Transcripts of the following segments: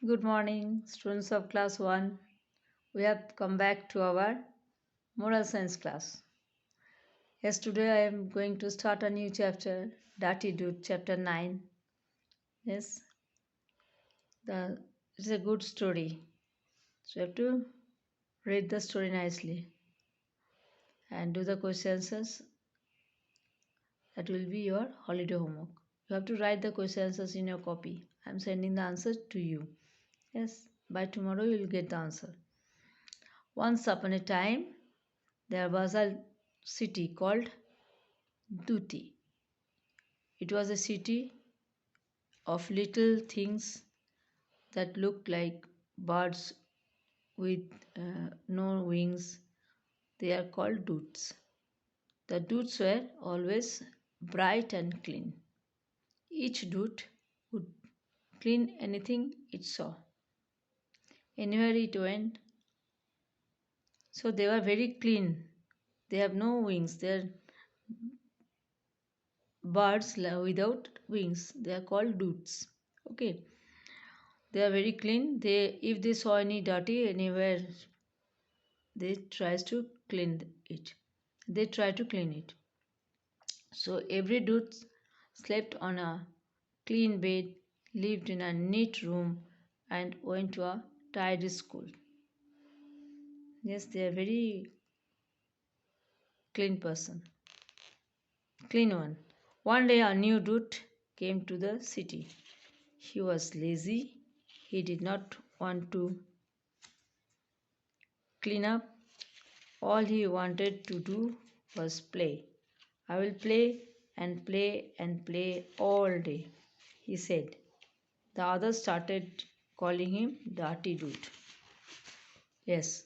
Good morning, students of class 1. We have come back to our moral science class. Yes, today I am going to start a new chapter, Dirty Dude, chapter 9. Yes, it's a good story. So you have to read the story nicely and do the questions. That will be your holiday homework. You have to write the questions in your copy. I am sending the answer to you. Yes, by tomorrow you will get the answer. Once upon a time, there was a city called Duty. It was a city of little things that looked like birds with no wings. They are called dudes. The dudes were always bright and clean. Each dude would clean anything it saw, anywhere it went. So they were very clean. They have no wings. They are birds without wings. They are called dudes. Okay, they are very clean. They if they saw any dirty anywhere they tries to clean it they try to clean it. So every dude slept on a clean bed, lived in a neat room, and went to a tidy school. Yes, they are very clean person, clean one day a new dude came to the city. He was lazy. He did not want to clean up. All he wanted to do was play. I will play and play and play all day, he said. The others started calling him Dirty Dude. Yes.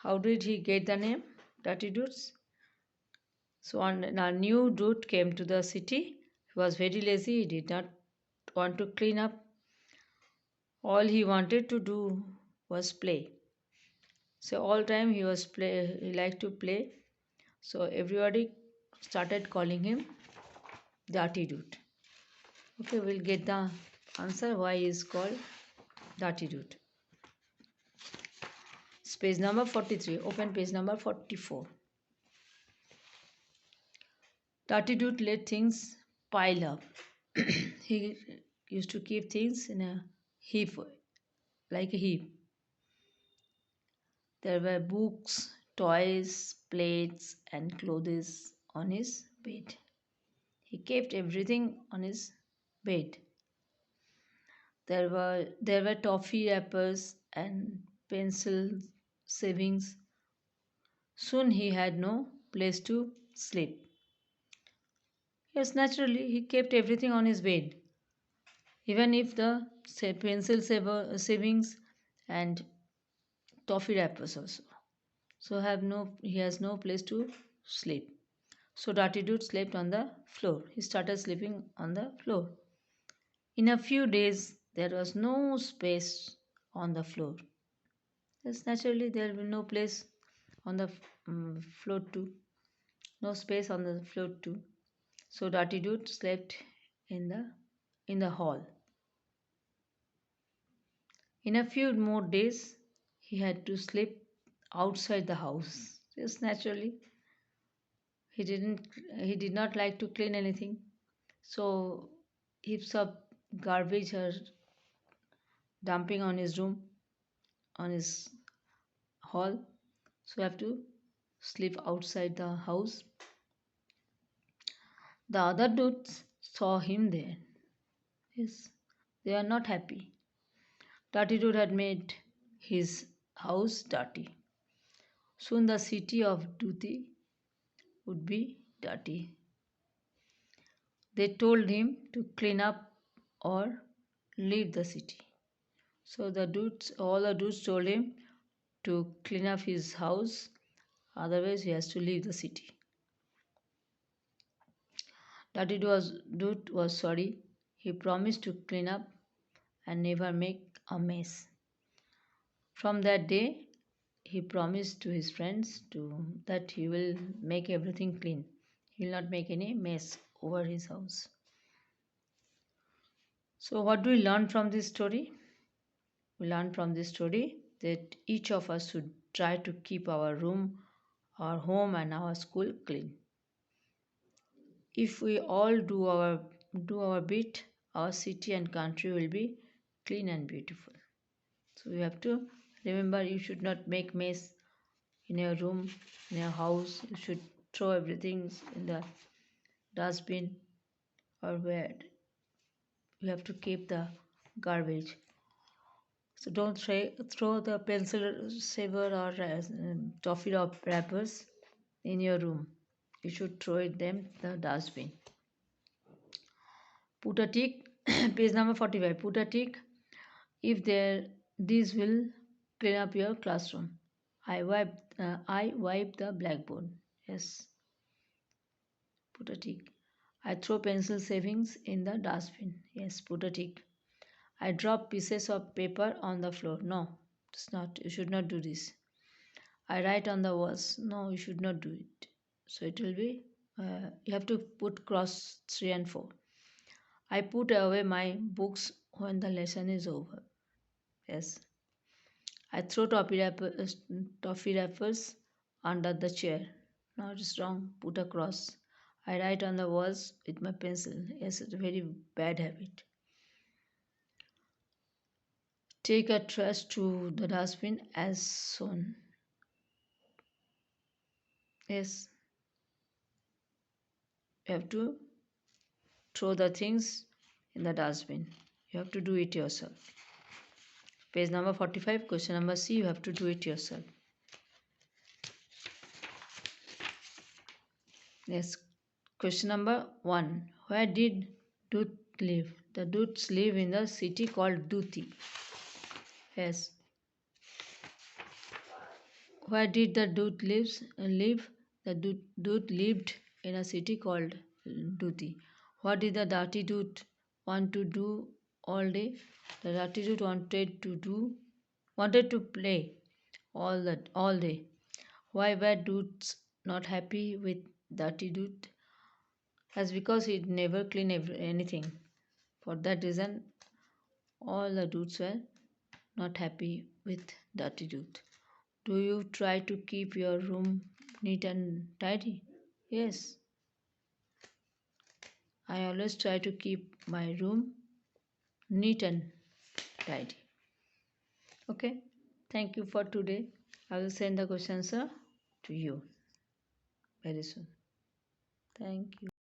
How did he get the name Dirty Dudes? So when a new dude came to the city. He was very lazy. He did not want to clean up. All he wanted to do was play. So all time he was play. He liked to play. So everybody started calling him Dirty Dude. Okay, we'll get the answer why he is called Dirty Dude. It's page number 43. Open page number 44. Dirty Dude let things pile up. He used to keep things in a heap, like a heap. There were books, toys, plates, and clothes on his bed. He kept everything on his bed. There were toffee wrappers and pencil savings. Soon he had no place to sleep. Yes, naturally, he kept everything on his bed, even if the savings and toffee wrappers also. So he has no place to sleep. So Dirty Dude slept on the floor. He started sleeping on the floor. In a few days, there was no space on the floor. Yes, naturally, there will be no place on the floor too. No space on the floor too. So Dirty Dude slept in the hall. In a few more days, he had to sleep outside the house. Just naturally, he did not like to clean anything. So heaps of garbage are dumping on his room, on his hall. So have to sleep outside the house. The other dudes saw him there. Yes, they are not happy. Dirty Dude had made his house dirty. Soon the city of Duty would be dirty. They told him to clean up or leave the city. So all the dudes told him to clean up his house, otherwise he has to leave the city. Dude was sorry. He promised to clean up and never make a mess. From that day, he promised to his friends that he will make everything clean. He will not make any mess over his house. So what do we learn from this story? We learn from this story that each of us should try to keep our room, our home, and our school clean. If we all do our bit, our city and country will be clean and beautiful. So you have to remember you should not make mess in your room, in your house. You should throw everything in the dustbin or where you have to keep the garbage. So don't throw the pencil saver or toffee wrappers in your room. You should throw it them the dustbin. Put a tick. Page number 45. Put a tick if there. These will clean up your classroom. I wipe the blackboard. Yes. Put a tick. I throw pencil savings in the dustbin. Yes. Put a tick. I drop pieces of paper on the floor. No, it's not. You should not do this. I write on the walls. No, you should not do it. So it will be. You have to put cross 3 and 4. I put away my books when the lesson is over. Yes. I throw toffee wrappers under the chair. No, it's wrong. Put a cross. I write on the walls with my pencil. Yes, it's a very bad habit. Take a trash to the dustbin as soon. Yes, you have to throw the things in the dustbin. You have to do it yourself. Page number 45, question number C, you have to do it yourself. Yes, question number 1. Where did Dut live? The Duts live in the city called Duti. Yes. Where did the live? The Dut lived in a city called Duti. What did the dirty Dut want to do all day? The dirty Dut wanted to play all day. Why were Duts not happy with dirty Dut? That's because he never clean anything. For that reason, all the Duts were not happy with dirty Dut. Do you try to keep your room neat and tidy? Yes, I always try to keep my room neat and tidy. Okay, thank you for today. I will send the question answer to you very soon. Thank you.